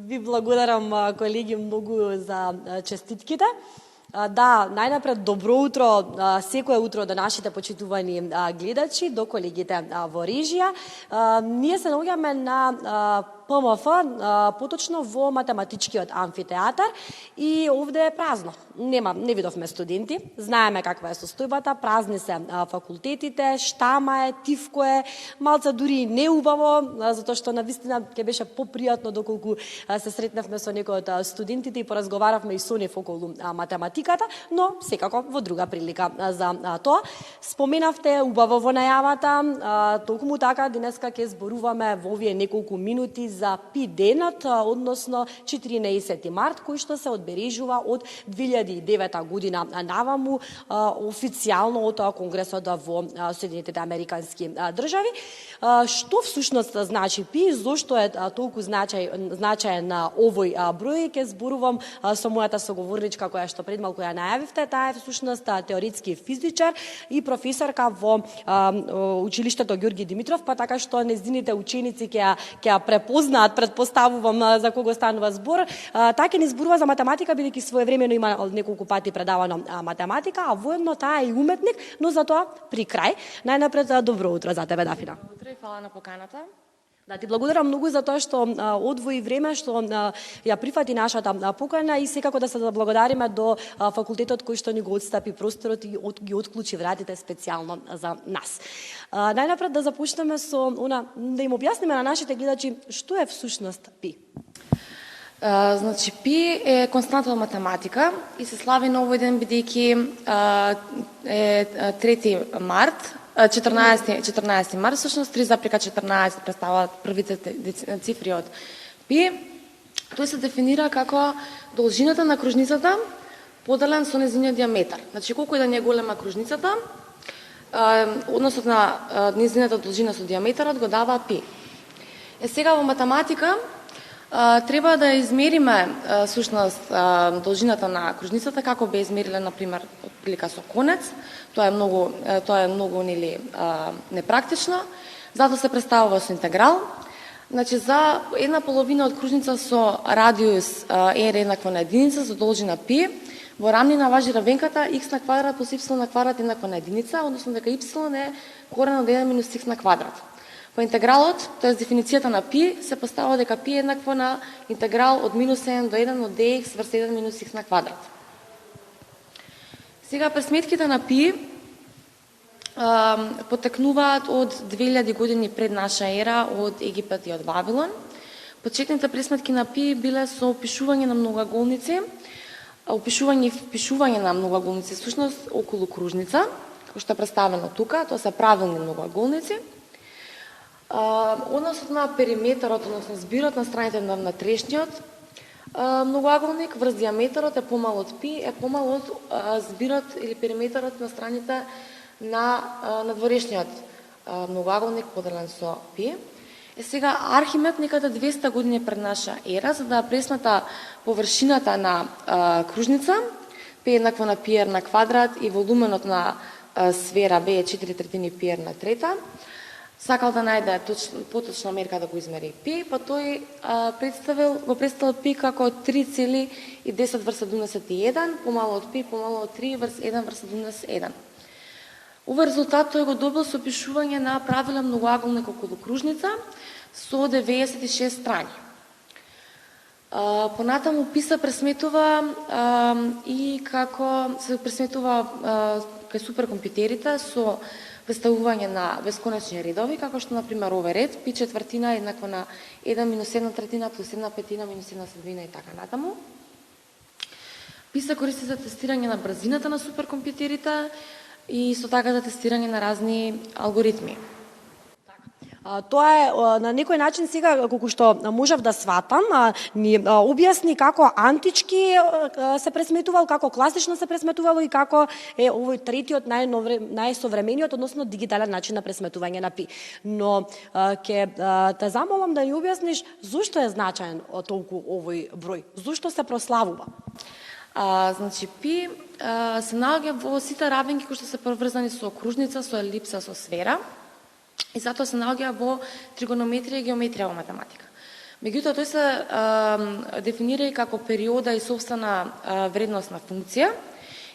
Ви благодарам, колеги, многу за честитките. Да, најнапред добро утро секое утро до нашите почитувани гледачи, до колегите во режија. Ние се наоѓаме на ПМФ, поточно во математичкиот амфитеатар и овде е празно. Не видовме студенти, знаеме каква е состојбата, празни се факултетите, штама е, тивко е, малце дури неубаво, затоа што навистина ќе беше попријатно доколку се сретневме со некои од студентите и поразговаравме и со нив околу математиката, но секако во друга прилика за тоа. Споменавте убаво во најавата, токму така денеска ќе зборуваме во овие неколку минути за ПИ денот, односно 14 март, кој што се одбележува од 2009 година наваму, официјално од Конгресот во Соединетите Американски држави. Што всушност значи ПИ, зошто е толку значаен овој број, ќе зборувам со мојата соговорничка која што предмалку ја најавивте. Таа е всушност теоретски физичар и професорка во училиштето Ѓорги Димитров, па така што нејзините ученици ќе ја препознаат, предпоставувам за кого станува збор. Таа ќе ни зборува за математика, бидејќи своевремено има неколку пати предавано математика, а воедно таа е и уметник, но за тоа при крај. Најнапред добро утро за тебе, Дафина. Добро утро и фала на поканата. Да, ти благодарам многу за тоа што одвои време, што ја прифати нашата покана и секако да се благодариме до факултетот кој што ни го отстапи просторот и ги отклучи вратите специјално за нас. Најнапред да започнеме со да им објасниме на нашите гледачи што е всушност ПИ. Значи, ПИ е константна математика и се слави на овој ден бидејќи е 3 март, 14 март, всушност 3,14 представуваат првите цифри од ПИ. Тој се дефинира како должината на кружницата поделен со нејзиниот диаметар. Значи, колку и да не е голема кружницата, односот на нејзината должина со диаметарот го дава ПИ. Сега во математика треба да измериме всушност должината на кружницата како би измериле на пример прилика со конец. Тоа е многу непрактично. Затоа се представува со интеграл. Значи за една половина од кружница со радиус r еднакво на единица со должина π, во рамнина важи равенката x на квадрат плюс y на квадрат еднакво на единица, односно дека y е корен од 1 минус x на квадрат. По интегралот, тоа е дефиницијата на π, се поставува дека π е еднакво на интеграл од минус 1 до 1 од dx врз 1 минус x на квадрат. Сега пресметките на π потекнуваат од 2000 години пред наша ера од Египет и од Вавилон. Почетните пресметки на π биле со опишување на многоаголници, впишување на многоаголници всушност околу кружница, како што е представено тука, тоа се правилни многоаголници. Односот на периметарот, односно збирот на страните на внатрешниот многоаголник врз диаметарот е помал од π, е помал од збирот или периметарот на страните на надворешниот многоаголник поделен со π. Сега Архимед некаде 200 години пред наша ера, за да пресмета површината на кружница, π еднакво на πr на квадрат и волуменот на сфера B е 4/3 πr на трета, сакал да најде поточна мерка да го измери π, па тој го представил π како 3,10 врз 71, помало од π, помало од 3 врз 1 врз 71. Овој резултат тој го добил со опишување на правилен многоаголник околу кружница со 96 страни. Понатаму пи се пресметува и како се пресметува кај суперкомпјутерите со представување на бесконечни редови, како што например овој ред, пи четвртина е еднакво на 1 минус 1 третина плюс 1 петина минус 1 седмина и така натаму. Пи се користи за тестирање на брзината на суперкомпјутерите и со така за тестирање на разни алгоритми. Тоа е на некој начин сега, колку што можев да сватам, ни објасни како антички се пресметувал, како класично се пресметувало и како е овој третиот најсовремениот, односно дигитален начин на пресметување на пи. Но ќе те замолам да ни објасниш зошто е значаен толку овој број, зошто се прославува? Значи, пи се наоѓа во сите равенки кои што се поврзани со кружница, со елипса, со сфера и затоа се наоѓа во тригонометрија и геометрија во математика. Меѓутоа, тој се дефинира и како периода и собствена вредностна функција,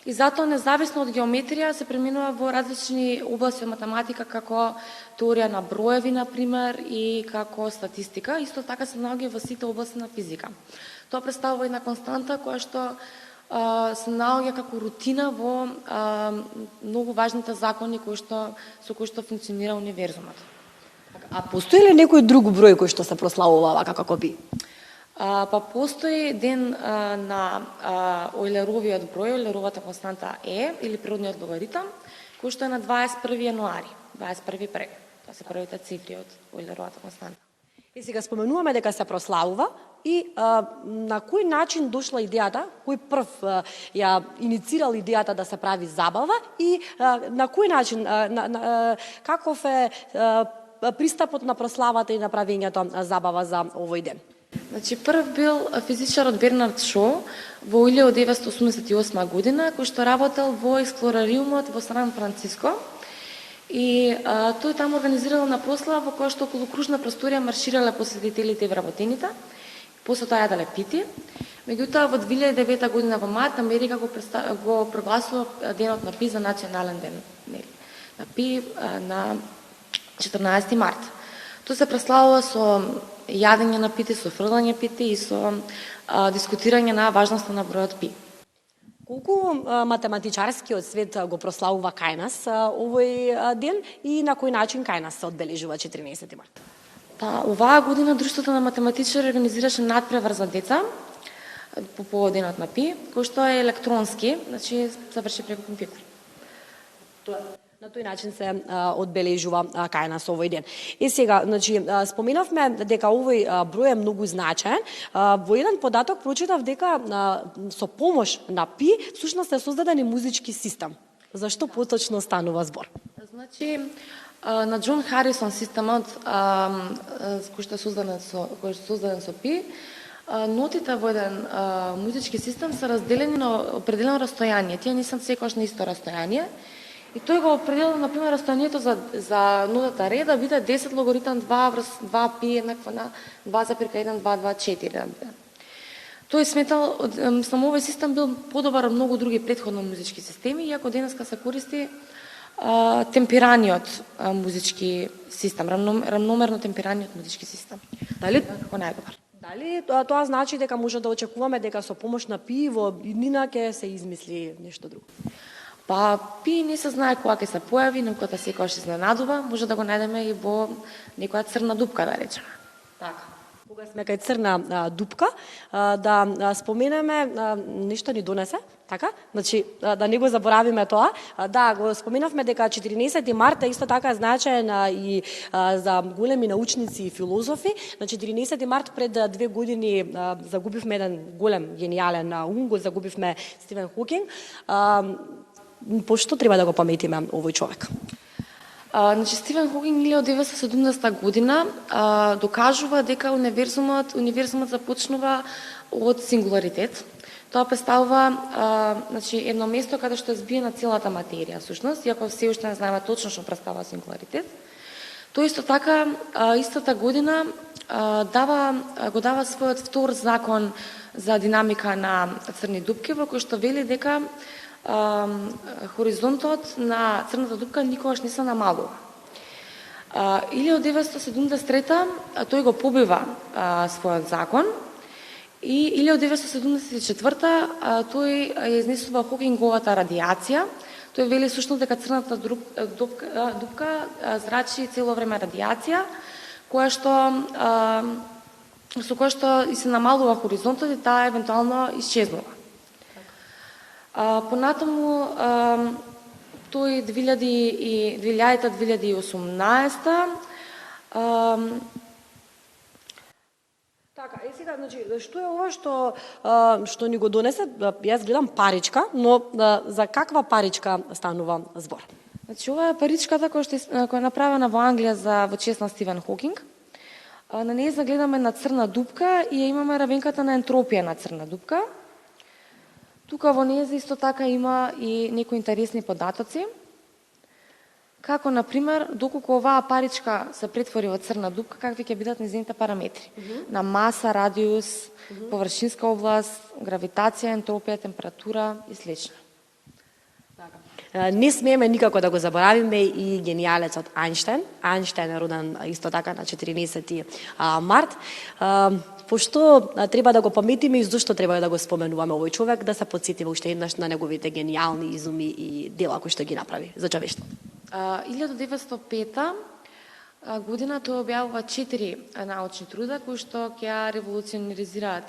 и затоа, независно од геометрија, се преминува во различни области од математика, како теорија на броеви, например, и како статистика. Исто така се наоѓа во сите области на физика. Тоа представува една константа која што се наоѓа како рутина во многу важните закони со кои што функционира универзумот. А постои ли некој друг број кој што се прославува како пи? Па постои ден на Ойлеровиот број, Ойлеровата константа Е, или природниот логаритам, кој што е на 21 јануари, 21 прек. Тоа се првите цифри од Ойлеровата константа. И сега споменуваме дека се прославува и на кој начин дошла идејата, кој прв ја иницирал идејата да се прави забава и на кој начин, каков е пристапот на прославата и на правењето забава за овој ден? Значи, прв бил физичарот Бернард Шо во 1988 година, кој што работел во експлорариумот во Сан Франциско. И тој таму организирал на прослава во која што околу кружна просторија марширале посетителите и вработените. После тоа јаделе пити. Меѓутоа, во 2009 година во март Америка го прогласува денот на пи за национален ден. На пи на 14 март. Тоа се прославува со јадење на пити, со фрлање пити и со дискутирање на важноста на бројот пи. Колку математичарскиот свет го прославува кај нас овој ден и на кој начин кај нас се одбележува 14 март? Па, оваа година Друштвото на математичари организираше надпревар за деца по повод денот на пи, кој што е електронски, значи се врши преку компјутер. На тој начин се одбележува кај нас овој ден. И сега, значи, споменавме дека овој број е многу значаен. Во еден податок прочитав дека со помош на пи всушност е создаден и музички систем. Зашто поточно станува збор? Значи, на Џон Харисон системот кој што е создаден со пи, нотите во еден музички систем се разделени на определено растојание. Тие не се секогаш на исто растојание. И тој го определил, например, растојанието за нотата ре да биде 10 логаритам 2 врз 2 пи еднакво на 2,1,224. Тој сметал, само овој систем бил подобар од многу други претходно музички системи, иако денеска се користи темпираниот музички систем, рамномерно темпираниот музички систем. Дали како најдобар? Дали тоа значи дека може да очекуваме дека со помош на пи во иднина ќе се измисли нешто друго? Па пи не се знае кога ќе се појави, науката секогаш изненадува, може да го најдеме и во некоја црна дупка, да речеме. Така. Кога сме кај црна дупка, да споменеме нешто ни донесе, така? Значи, да не го заборавиме тоа. Да, го споменавме дека 14 март е исто така значаен и за големи научници и филозофи. На 14 март пред 2 години загубивме еден голем гениален ум, го загубивме Стивен Хокинг. Пошто треба да го паметиме овој човек? Значи, Стивен Хокинг 1970 година докажува дека универзумот започнува од сингуларитет. Тоа представува значи, едно место каде што е збиена целата материја, всушност, иако се уште не знаеме точно што представува сингуларитет. Тоа исто така, истата година го дава својот втор закон за динамика на црни дупки, во кој што вели дека хоризонтот на црната дупка никогаш не се намалува. 1973 тој го побива својот закон и 1974 тој изнесува Хокинговата радиација. Тој вели сушно дека црната дупка зрачи цело време радиација, со која што и се намалува хоризонтот и таа евентуално исчезнува. Понатаму тој 2018 Така, сега, значи, што е ова што ни го донесе? Јас гледам паричка, но за каква паричка станува збор? Значи, ова е паричката која е направена во Англија во чест на Стивен Хокинг. На неја гледаме на црна дупка и имаме равенката на ентропија на црна дупка. Тука во неја исто така има и некои интересни податоци. како на пример доколку оваа паричка се претвори во црна дупка, какви ќе бидат незините параметри на маса, радиус, површинска област, гравитација, ентропија, температура и слично. Не смееме никако да го заборавиме и гениалецот Ајнштајн. Ајнштајн е роден исто така на 14 март. Пошто треба да го паметиме и зошто треба да го споменуваме овој човек, да се потсетиме уште еднаш на неговите гениални изуми и дела кои што ги направи за човештво. 1905 година тој објавува 4 научни труда кои што ќе револуциониризираат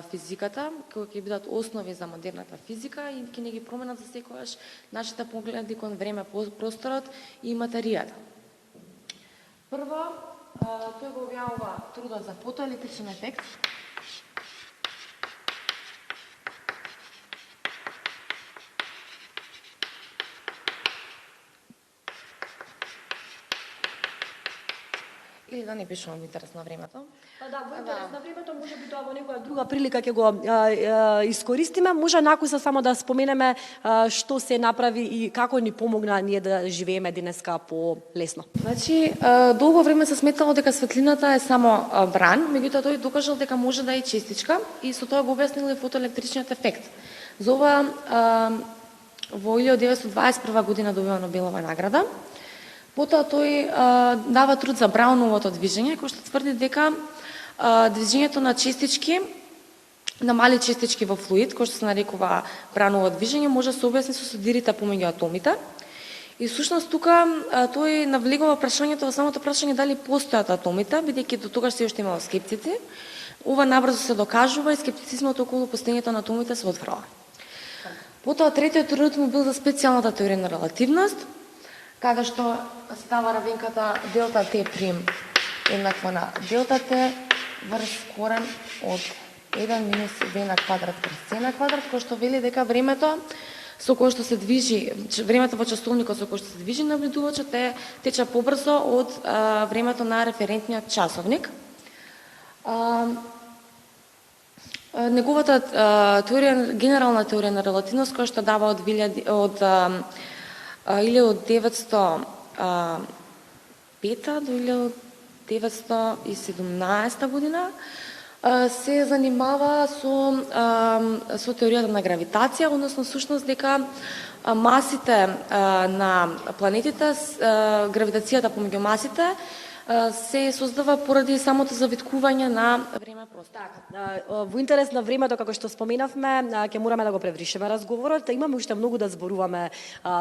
физиката, кои ќе бидат основи за модерната физика и ќе не ги променат за секојаш нашите погледи кон време, просторот и материјата. Прво, тој го објавува трудот за фотоелектричен ефект. Или да не пишувам интерес на времето. Па да, во интерес на времето, може би тоа во некоја друга прилика ќе го искористиме. Може накуса само да споменеме што се направи и како ни помогна ние да живееме денеска по-лесно. Значи, долго време се сметало дека светлината е само бран, меѓутоа тој докажал дека може да е честичка и со тоа го објаснил и фотоелектричниот ефект. За ова во 1921 година добива Нобелова награда. Потоа тој дава труд за Брауновото движење, кој што тврди дека движењето на честички, на мали честички во флуид, кој што се нарекува Брауново движење, може да се објасни со судирите помеѓу атомите. И всушност тука тој навлегува прашањето во самото прашање дали постојат атомите, бидејќи до тогаш се уште имало скептици. Ова набрзо се докажува и скептицизмот околу постоењето на атомите се отврла. Потоа третиот труд му бил за специјалната теорија на релативност, каде што става равенката делта Т прим еднаква на делта Т врз корен од 1 минус V на квадрат крз C на квадрат, кој што вели дека времето со кое што се движи, времето во часовникот со кој што се движи наблюдувачот тече побрзо од времето на референтниот часовник. Неговата теорија, генерална теорија на релативност, која што дава од 1905 до 1917 година, се занимава со теоријата на гравитација, односно сушност дека масите на планетите, гравитацијата помеѓу масите се создава поради самото завиткување на време простор. Во интерес на времето, како што споменавме, ќе мораме да го превршиме разговорот. Имаме уште многу да зборуваме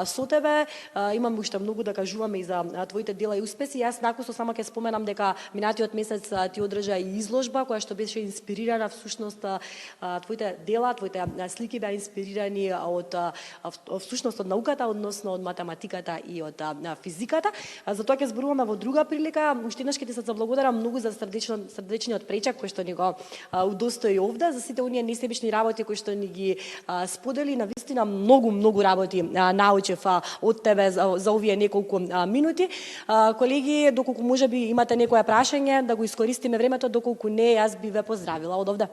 со тебе, имаме уште многу да кажуваме и за твоите дела и успеси. Јас накусо само ќе споменам дека минатиот месец ти одржа и изложба која што беше инспирирана всушност твоите дела, твоите слики беа инспирирани од всушност од науката, односно од математиката и од физиката. За тоа ќе зборуваме во друга прилика. Уште еднаш ќе ти се заблагодарам многу за срдечниот пречак кој што ни го удостои овде, за сите оние несебични работи кои што ни ги сподели. Навистина многу работи научев од тебе за овие неколку минути. Колеги, доколку можеби имате некое прашање, да го искористиме времето, доколку не, јас би ве поздравила од овде.